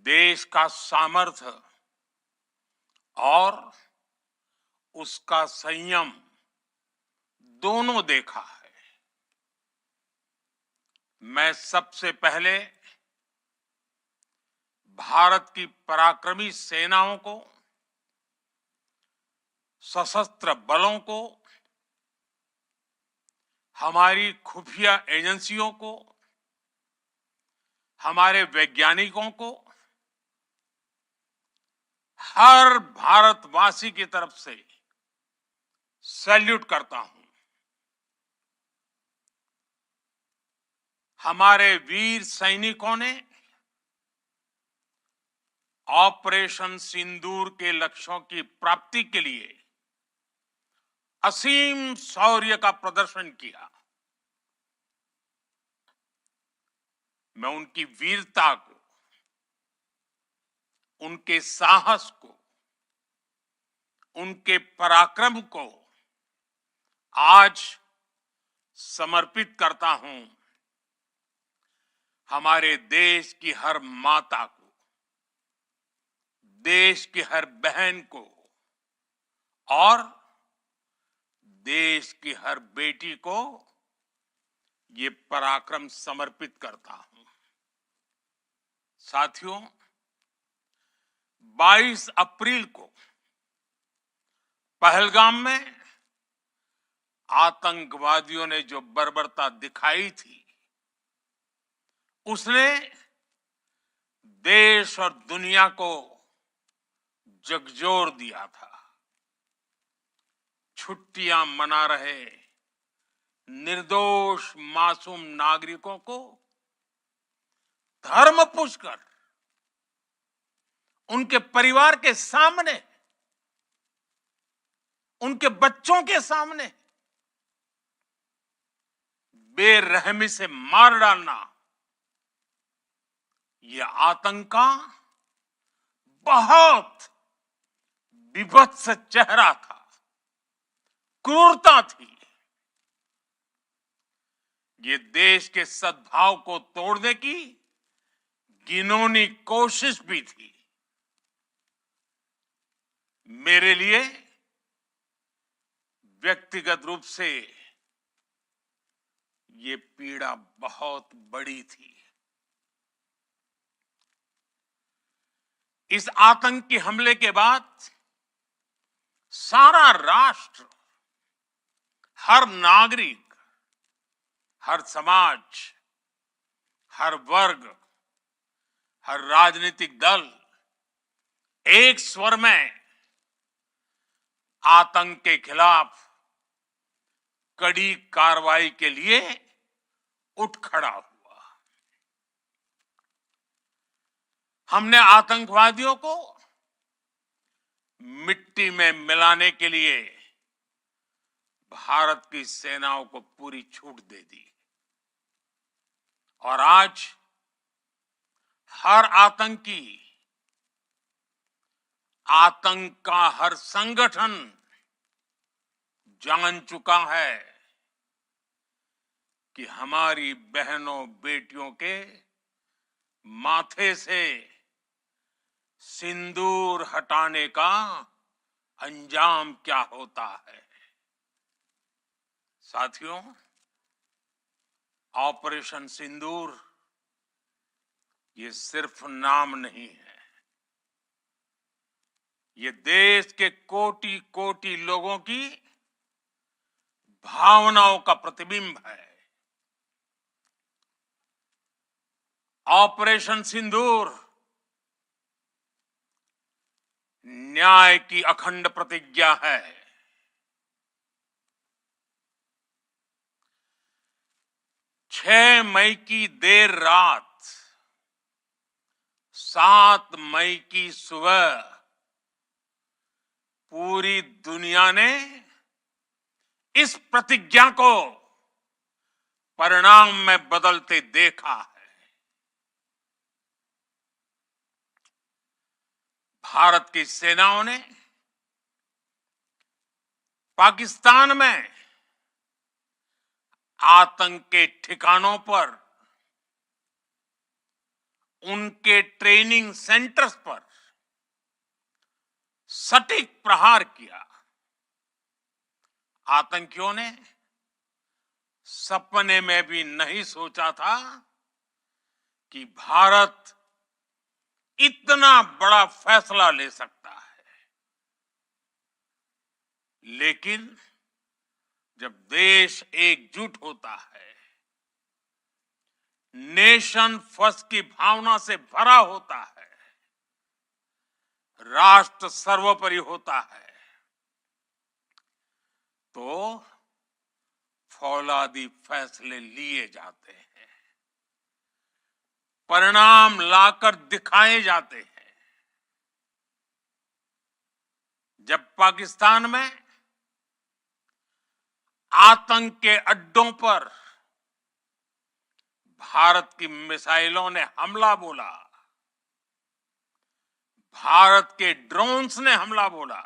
देश का सामर्थ्य और उसका संयम दोनों देखा है। मैं सबसे पहले भारत की पराक्रमी सेनाओं को, सशस्त्र बलों को, हमारी खुफिया एजेंसियों को, हमारे वैज्ञानिकों को, हर भारतवासी की तरफ से सैल्यूट करता हूं। हमारे वीर सैनिकों ने ऑपरेशन सिंदूर के लक्ष्यों की प्राप्ति के लिए असीम शौर्य का प्रदर्शन किया। मैं उनकी वीरता को, उनके साहस को, उनके पराक्रम को आज समर्पित करता हूं। हमारे देश की हर माता को, देश की हर बहन को और देश की हर बेटी को ये पराक्रम समर्पित करता हूं। साथियों, 22 अप्रैल को पहलगाम में आतंकवादियों ने जो बर्बरता दिखाई थी, उसने देश और दुनिया को झकझोर दिया था। छुट्टियां मना रहे निर्दोष मासूम नागरिकों को धर्म पूछकर उनके परिवार के सामने, उनके बच्चों के सामने बेरहमी से मार डालना, यह आतंक का बहुत विभत्स चेहरा था, क्रूरता थी। ये देश के सद्भाव को तोड़ने की घिनौनी कोशिश भी थी। मेरे लिए व्यक्तिगत रूप से ये पीड़ा बहुत बड़ी थी। इस आतंकी हमले के बाद सारा राष्ट्र, हर नागरिक, हर समाज, हर वर्ग, हर राजनीतिक दल एक स्वर में आतंक के खिलाफ कड़ी कार्रवाई के लिए उठ खड़ा हुआ। हमने आतंकवादियों को मिट्टी में मिलाने के लिए भारत की सेनाओं को पूरी छूट दे दी और आज हर आतंकी, आतंक का हर संगठन जान चुका है कि हमारी बहनों बेटियों के माथे से सिंदूर हटाने का अंजाम क्या होता है। साथियों, ऑपरेशन सिंदूर ये सिर्फ नाम नहीं है, ये देश के कोटि कोटि लोगों की भावनाओं का प्रतिबिंब है। ऑपरेशन सिंदूर न्याय की अखंड प्रतिज्ञा है। 6 मई की देर रात, 7 मई की सुबह पूरी दुनिया ने इस प्रतिज्ञा को परिणाम में बदलते देखा है। भारत की सेनाओं ने पाकिस्तान में आतंक के ठिकानों पर उनके ट्रेनिंग सेंटर्स पर सटीक प्रहार किया। आतंकियों ने सपने में भी नहीं सोचा था कि भारत इतना बड़ा फैसला ले सकता है। लेकिन जब देश एकजुट होता है, नेशन फर्स्ट की भावना से भरा होता है, राष्ट्र सर्वोपरि होता है, तो फौलादी फैसले लिए जाते हैं, परिणाम लाकर दिखाए जाते हैं। जब पाकिस्तान में आतंक के अड्डों पर भारत की मिसाइलों ने हमला बोला, भारत के ड्रोन्स ने हमला बोला,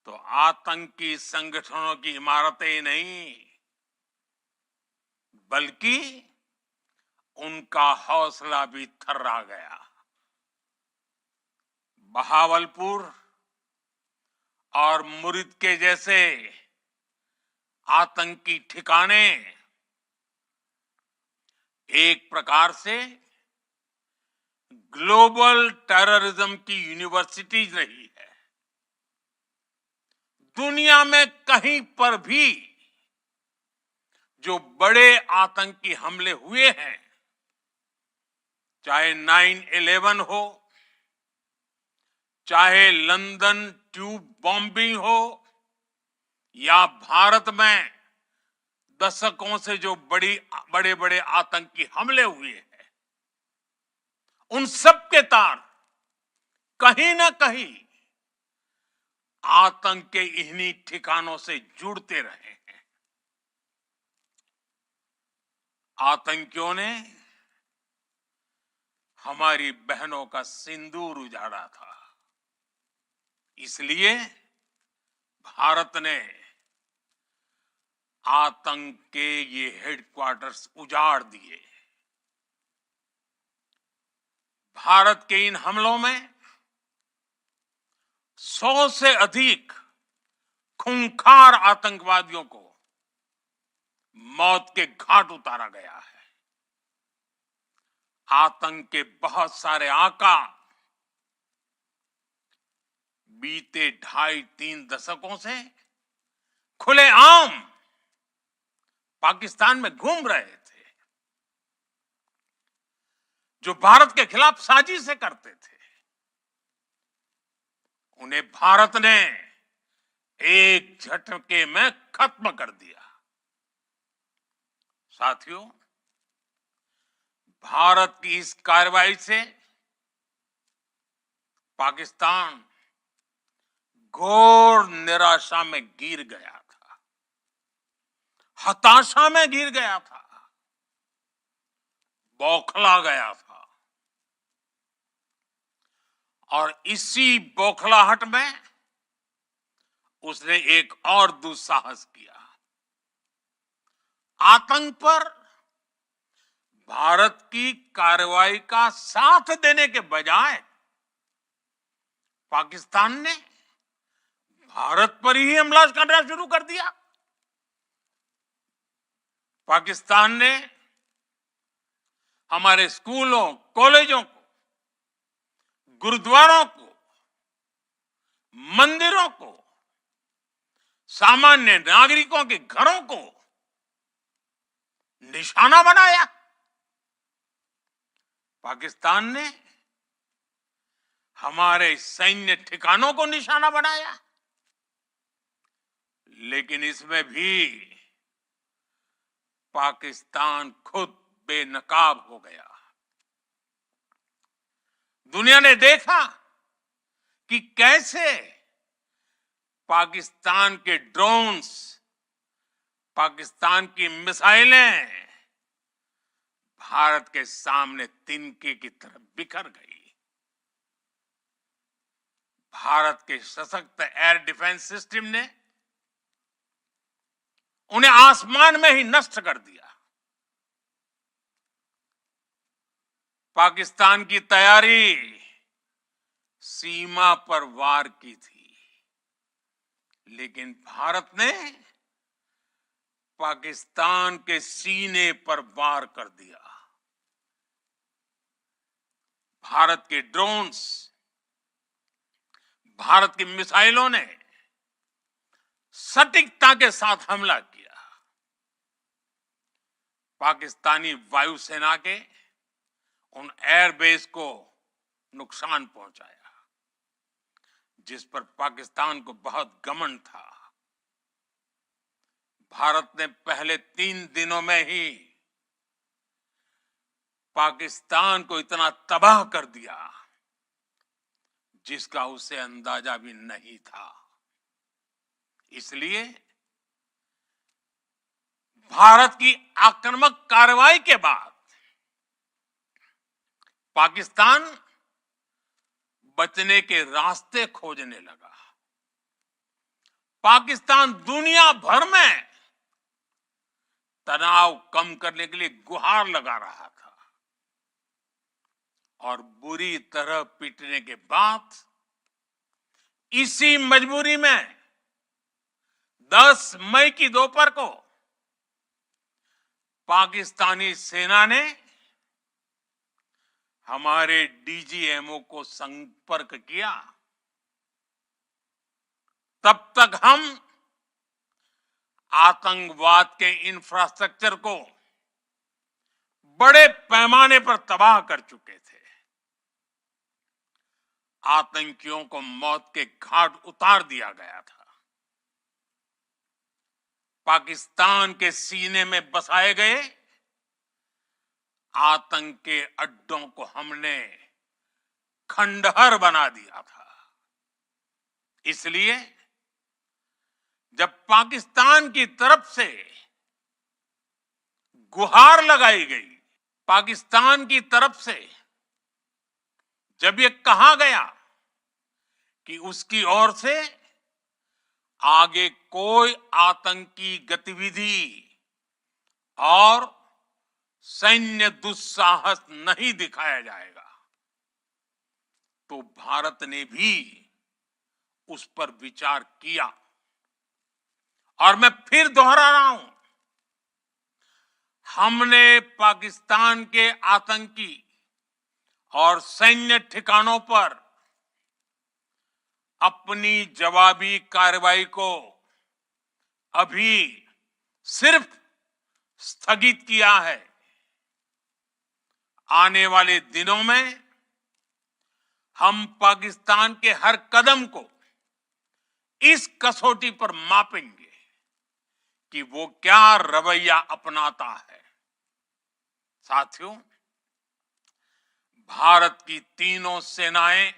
तो आतंकी संगठनों की इमारतें ही नहीं, बल्कि उनका हौसला भी थर्रा गया। बहावलपुर और मुरीद के जैसे आतंकी ठिकाने एक प्रकार से ग्लोबल टेररिज्म की यूनिवर्सिटीज रही है। दुनिया में कहीं पर भी जो बड़े आतंकी हमले हुए हैं, चाहे 9/11 हो, चाहे लंदन ट्यूब बॉम्बिंग हो, या भारत में दशकों से जो बड़े बड़े आतंकी हमले हुए हैं, उन सब के तार कहीं ना कहीं आतंक के इन्हीं ठिकानों से जुड़ते रहे हैं। आतंकियों ने हमारी बहनों का सिंदूर उजाड़ा था, इसलिए भारत ने आतंक के ये हेडक्वार्टर्स उजाड़ दिए। भारत के इन हमलों में 100 से अधिक खूंखार आतंकवादियों को मौत के घाट उतारा गया है। आतंक के बहुत सारे आका बीते 2.5-3 दशकों से खुलेआम पाकिस्तान में घूम रहे थे, जो भारत के खिलाफ साजिशें करते थे। उन्हें भारत ने एक झटके में खत्म कर दिया। साथियों, भारत की इस कार्रवाई से पाकिस्तान घोर निराशा में गिर गया था, हताशा में गिर गया था, बौखला गया था। और इसी बौखलाहट में उसने एक और दुस्साहस किया। आतंक पर भारत की कार्रवाई का साथ देने के बजाय पाकिस्तान ने भारत पर ही हमला करना शुरू कर दिया। पाकिस्तान ने हमारे स्कूलों, कॉलेजों को, गुरुद्वारों को, मंदिरों को, सामान्य नागरिकों के घरों को निशाना बनाया। पाकिस्तान ने हमारे सैन्य ठिकानों को निशाना बनाया। लेकिन इसमें भी पाकिस्तान खुद बेनकाब हो गया। दुनिया ने देखा कि कैसे पाकिस्तान के ड्रोन्स, पाकिस्तान की मिसाइलें भारत के सामने तिनके की तरह बिखर गई। भारत के सशक्त एयर डिफेंस सिस्टम ने उन्हें आसमान में ही नष्ट कर दिया। पाकिस्तान की तैयारी सीमा पर वार की थी, लेकिन भारत ने पाकिस्तान के सीने पर वार कर दिया। भारत के ड्रोन्स, भारत की मिसाइलों ने सटीकता के साथ हमला किया। पाकिस्तानी वायुसेना के उन एयरबेस को नुकसान पहुंचाया, जिस पर पाकिस्तान को बहुत घमंड था। भारत ने पहले 3 दिनों में ही पाकिस्तान को इतना तबाह कर दिया जिसका उसे अंदाजा भी नहीं था। इसलिए भारत की आक्रामक कार्रवाई के बाद पाकिस्तान बचने के रास्ते खोजने लगा। पाकिस्तान दुनिया भर में तनाव कम करने के लिए गुहार लगा रहा था और बुरी तरह पीटने के बाद इसी मजबूरी में 10 मई की दोपहर को पाकिस्तानी सेना ने हमारे डीजीएमओ को संपर्क किया। तब तक हम आतंकवाद के इंफ्रास्ट्रक्चर को बड़े पैमाने पर तबाह कर चुके थे। आतंकियों को मौत के घाट उतार दिया गया था। पाकिस्तान के सीने में बसाए गए आतंक के अड्डों को हमने खंडहर बना दिया था। इसलिए जब पाकिस्तान की तरफ से गुहार लगाई गई, पाकिस्तान की तरफ से जब ये कहा गया कि उसकी ओर से आगे कोई आतंकी गतिविधि और सैन्य दुस्साहस नहीं दिखाया जाएगा, तो भारत ने भी उस पर विचार किया। और मैं फिर दोहरा रहा हूं, हमने पाकिस्तान के आतंकी और सैन्य ठिकानों पर अपनी जवाबी कार्रवाई को अभी सिर्फ स्थगित किया है। आने वाले दिनों में हम पाकिस्तान के हर कदम को इस कसौटी पर मापेंगे कि वो क्या रवैया अपनाता है। साथियों, भारत की तीनों सेनाएं,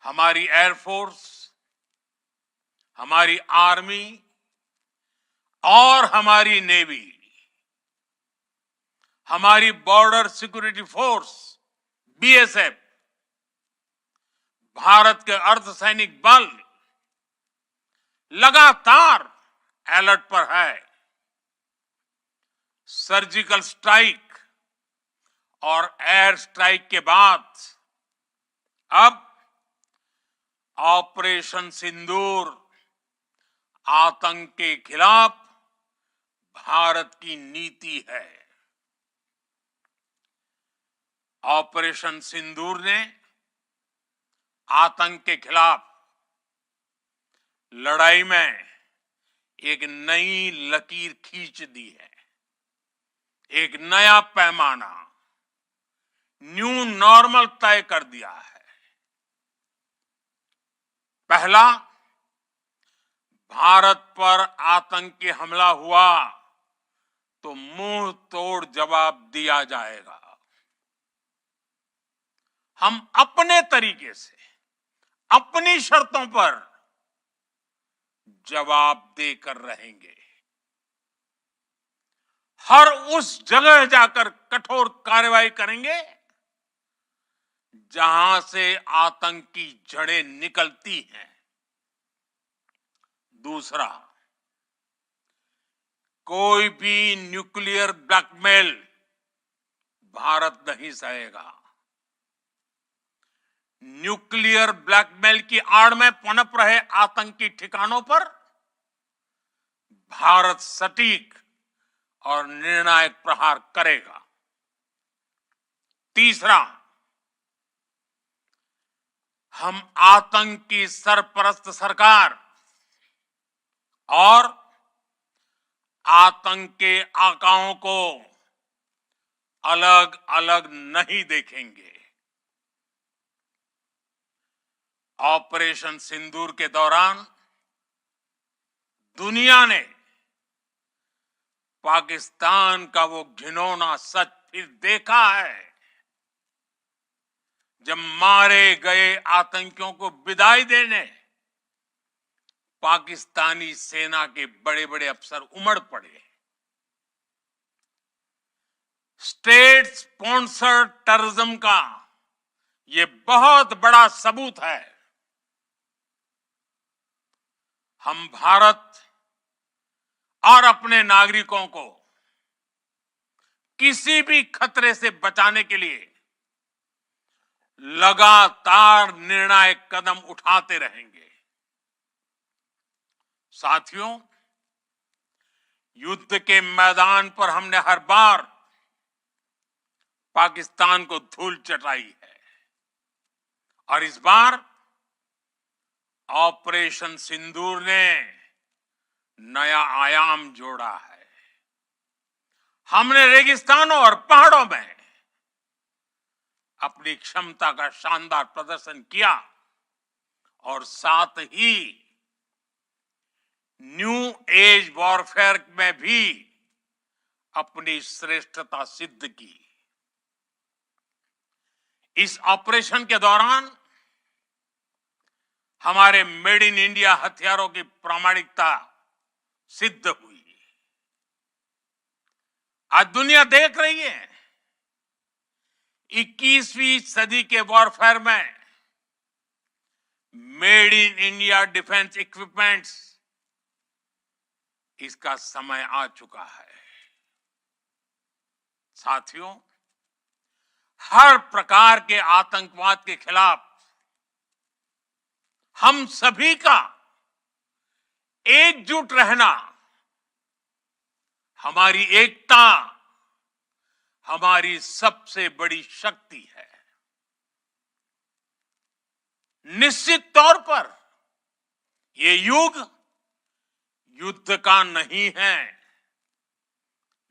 हमारी एयरफोर्स, हमारी आर्मी और हमारी नेवी, हमारी border security force BSF, Bharat के अर्धसैनिक बल लगातार अलर्ट पर है। सर्जिकल स्ट्राइक और एयर स्ट्राइक के बाद अब ऑपरेशन सिंदूर आतंक के खिलाफ भारत की नीति है। ऑपरेशन सिंदूर ने आतंक के खिलाफ लड़ाई में एक नई लकीर खींच दी है, एक नया पैमाना, न्यू नॉर्मल तय कर दिया है। पहला, भारत पर आतंकी हमला हुआ तो मुंह तोड़ जवाब दिया जाएगा। हम अपने तरीके से, अपनी शर्तों पर जवाब देकर रहेंगे। हर उस जगह जाकर कठोर कार्रवाई करेंगे जहां से आतंक की जड़ें निकलती हैं। दूसरा, कोई भी न्यूक्लियर ब्लैकमेल, भारत नहीं सहेगा। न्यूक्लियर ब्लैकमेल की आड़ में पनप रहे आतंकी ठिकानों पर भारत सटीक और निर्णायक प्रहार करेगा। तीसरा, हम आतंक की सरपरस्त सरकार और आतंक के आकाओं को अलग अलग नहीं देखेंगे। ऑपरेशन सिंदूर के दौरान दुनिया ने पाकिस्तान का वो घिनौना सच फिर देखा है, जब मारे गए आतंकियों को विदाई देने पाकिस्तानी सेना के बड़े बड़े अफसर उमड़ पड़े। स्टेट स्पॉन्सर्ड टेररिज्म का ये बहुत बड़ा सबूत है। हम भारत और अपने नागरिकों को किसी भी खतरे से बचाने के लिए लगातार निर्णायक कदम उठाते रहेंगे। साथियों, युद्ध के मैदान पर हमने हर बार पाकिस्तान को धूल चटाई है और इस बार ऑपरेशन सिंदूर ने नया आयाम जोड़ा है। हमने रेगिस्तानों और पहाड़ों में अपनी क्षमता का शानदार प्रदर्शन किया और साथ ही न्यू एज वॉरफेयर में भी अपनी श्रेष्ठता सिद्ध की। इस ऑपरेशन के दौरान हमारे मेड इन इंडिया हथियारों की प्रामाणिकता सिद्ध हुई। आज दुनिया देख रही है 21वीं सदी के वॉरफेयर में made in India defence equipments, इसका समय आ चुका है। साथियों, हर प्रकार के आतंकवाद के खिलाफ हम सभी का एकजुट रहना, हमारी एकता हमारी सबसे बड़ी शक्ति है। निश्चित तौर पर ये युग युद्ध का नहीं है,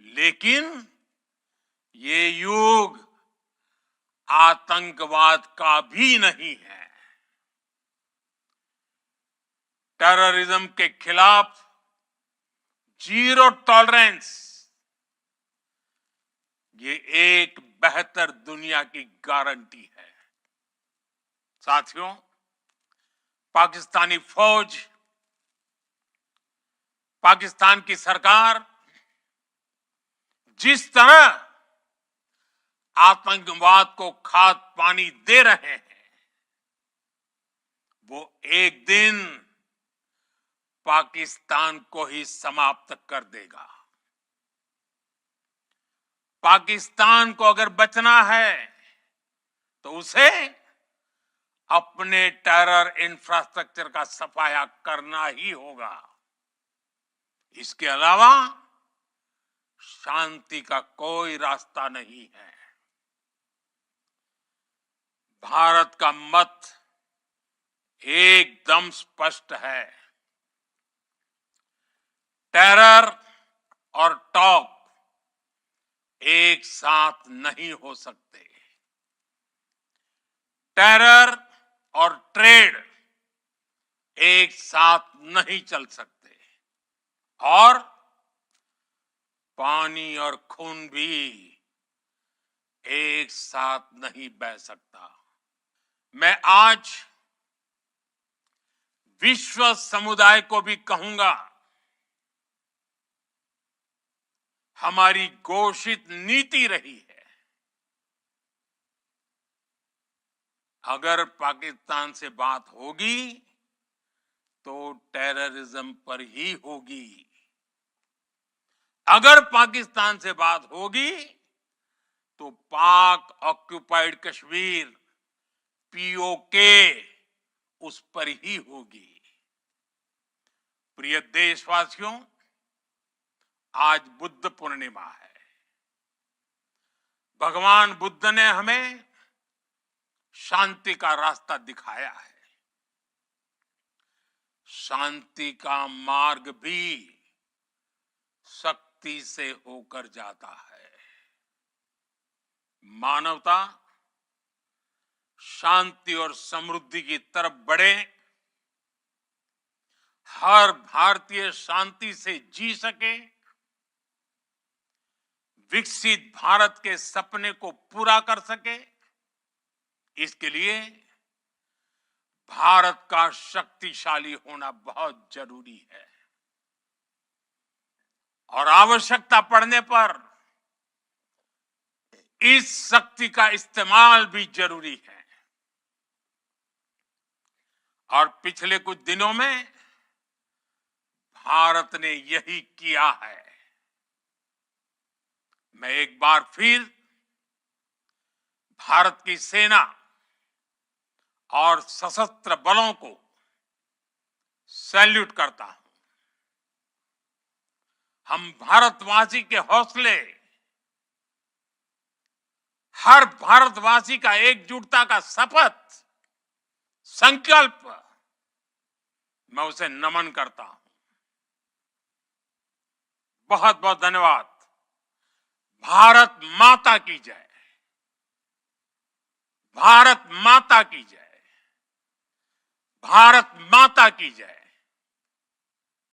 लेकिन ये युग आतंकवाद का भी नहीं है। टेररिज्म के खिलाफ जीरो टॉलरेंस, ये एक बेहतर दुनिया की गारंटी है। साथियों, पाकिस्तानी फौज, पाकिस्तान की सरकार जिस तरह आतंकवाद को खाद पानी दे रहे हैं, वो एक दिन पाकिस्तान को ही समाप्त कर देगा। पाकिस्तान को अगर बचना है तो उसे अपने टेरर इंफ्रास्ट्रक्चर का सफाया करना ही होगा। इसके अलावा शांति का कोई रास्ता नहीं है। भारत का मत एकदम स्पष्ट है। टेरर और टॉक एक साथ नहीं हो सकते। टेरर और ट्रेड एक साथ नहीं चल सकते और पानी और खून भी एक साथ नहीं बह सकता। मैं आज विश्व समुदाय को भी कहूंगा, हमारी घोषित नीति रही है, अगर पाकिस्तान से बात होगी तो टेररिज्म पर ही होगी। अगर पाकिस्तान से बात होगी तो पाक ऑक्युपाइड कश्मीर पीओके उस पर ही होगी। प्रिय देशवासियों, आज बुद्ध पूर्णिमा है। भगवान बुद्ध ने हमें शांति का रास्ता दिखाया है। शांति का मार्ग भी शक्ति से होकर जाता है। मानवता शांति और समृद्धि की तरफ बढ़े, हर भारतीय शांति से जी सके, विकसित भारत के सपने को पूरा कर सके, इसके लिए भारत का शक्तिशाली होना बहुत जरूरी है। और आवश्यकता पड़ने पर इस शक्ति का इस्तेमाल भी जरूरी है। और पिछले कुछ दिनों में भारत ने यही किया है। मैं एक बार फिर भारत की सेना और सशस्त्र बलों को सैल्यूट करता हूं। हम भारतवासी के हौसले, हर भारतवासी का एकजुटता का शपथ, संकल्प, मैं उसे नमन करता हूं। बहुत बहुत धन्यवाद। भारत माता की जय। भारत माता की जय। भारत माता की जय।